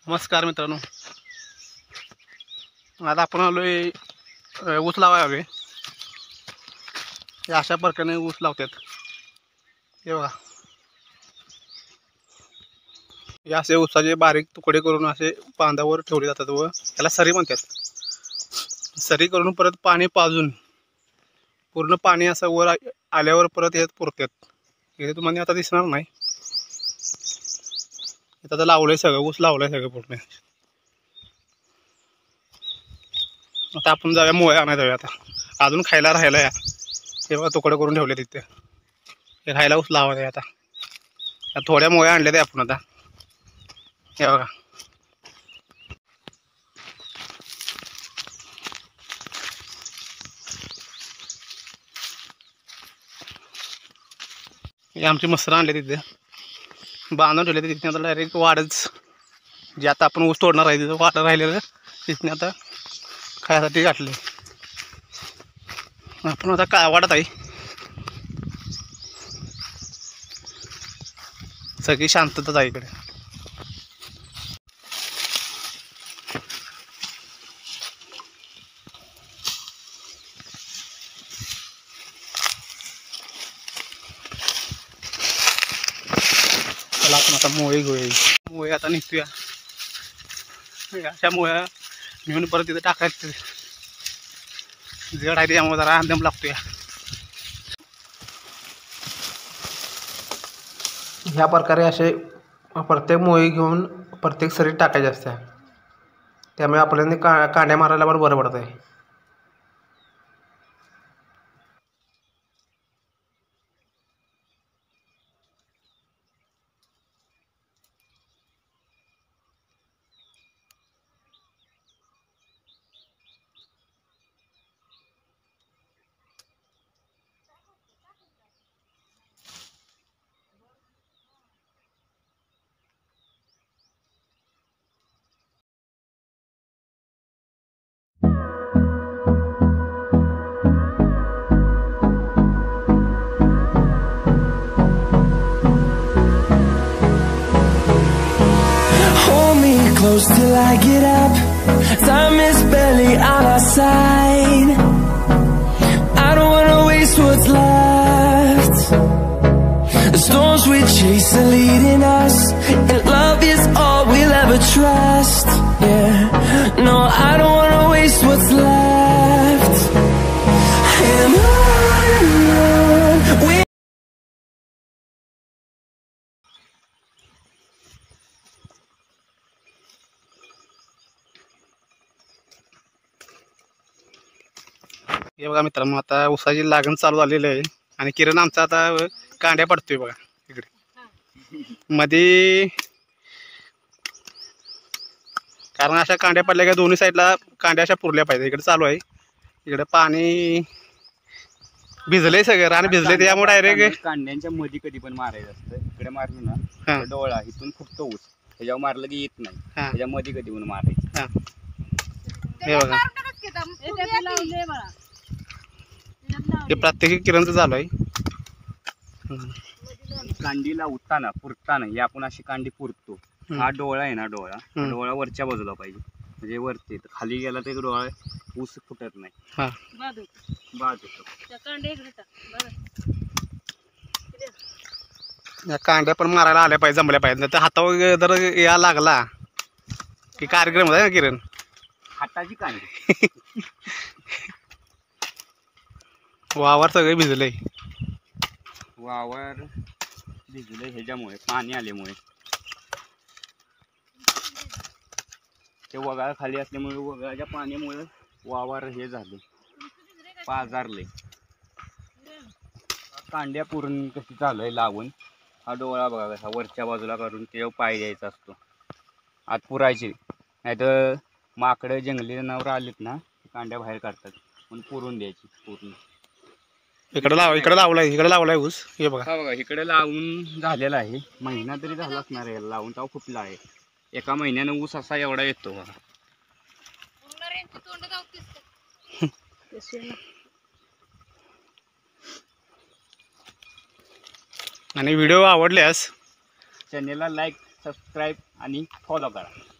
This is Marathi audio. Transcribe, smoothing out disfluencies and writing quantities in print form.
नमस्कार मित्रांनो, आता आपण आलोय ऊस लावावे. अशा प्रकारे ऊस लावतात. हे बघा, हे असे ऊसाचे बारीक तुकडे करून असे बांधावर ठेवले जातात व त्याला सरी म्हणतात. सरी करून परत पाणी पाजून पूर्ण पाणी असं वर आल्यावर परत हे पुरतात. हे तुम्हाला आता दिसणार नाही. आता लावलंय सगळं, ऊस लावलंय सगळं पूर्ण. आता आपण जाऊया मोळ्या आणायला जाऊया. आता अजून खायला राहिला या हे बघा, तुकडे करून ठेवले तिथे. हे खायला ऊस लावायचं आता थोड्या मोळ्या आणल्या ते आपण आता. हे बघा, हे आमची मसरं आणले तिथे बांधून ठेवले. तिथे आता डायरेक्ट वाढच जे आता आपण ऊस तोडणार आहे तिथं वाढ राहिलेलं तिथने आता खायसाठी गाठले. आपण आता काय वाढत आहे. सगळी शांतताच आहे इकडे. चला आपण आता मोळे आता निघतोया. अशा मोळ्या घेऊन परत तिथे टाकायचं. जड आहे त्यामुळे जरा दम लागतोय. ह्या प्रकारे असे प्रत्येक मोळी घेऊन प्रत्येक सरीत टाकायचे असते. त्यामुळे आपल्याला कांड्या मारायला पण बरं पडत आहे. Close till I get up. Time is barely on our side. I don't wanna waste what's left. The storms we chase are leading us, and love is all we'll ever trust. Yeah, no, I don't wanna waste what's left. And on we हे बघा मित्रांनो, आता ऊसाची लागण चालू झालेली आहे आणि किरण आमचा आता कांड्या पडतोय बघा इकडे मध्ये. कारण अशा कांड्या पडल्या का दोन्ही साईडला कांड्या अशा पुरल्या पाहिजे. इकडे चालू आहे, इकडे पाणी भिजलंय सगळं, रान भिजले त्यामुळे डायरेक्ट कांड्यांच्या मध्ये कधी पण मारायचं असतं. इकडे मारलं ना डोळा इथून फुटतो ऊस, त्याच्यावर मारलं की येत नाही. त्याच्यामध्ये कधी पण मारायचं. हे बघा, हे प्रत्येकी किरणचं चालू आहे. कांडीला उठताना पुरताना हे आपण अशी कांडी पुरतो. हा डोळा आहे ना, डोळा वरच्या बाजूला पाहिजे. म्हणजे वरती खाली गेला तर डोळा ऊस फुटत नाही. बाद या कांड्या पण मारायला आल्या पाहिजे, जमल्या पाहिजे. तर हातावर जर या लागला की कार्यक्रम होता ना किरण. हाताची कांडी वावर सगळे भिजले. वावर भिजले ह्याच्यामुळे, पाणी आल्यामुळे. ते वगाळ खाली असल्यामुळे वगाळच्या पाण्यामुळे वावर हे झाले, पाजारले. कांड्या पूर्ण कशी चालू आहे लावून. हा डोळा बघा कसा वरच्या बाजूला करून त्याच्यावर पाय द्यायचा असतो. आत पुरायची, नाहीतर माकडं जंगली जनावर आलीत ना कांड्या बाहेर काढतात, म्हणून पुरून द्यायची पूर्ण. इकडे लावलाय ऊस. हे बघा, हा बघा इकडे लावून झालेला आहे. महिना तरी झाला असणार आहे लावून, तेव्हा फुटला आहे. एका महिन्यानं ऊस असा एवढा येतो बघा. आणि व्हिडिओ आवडल्यास चॅनेलला लाईक, सबस्क्राईब आणि फॉलो करा.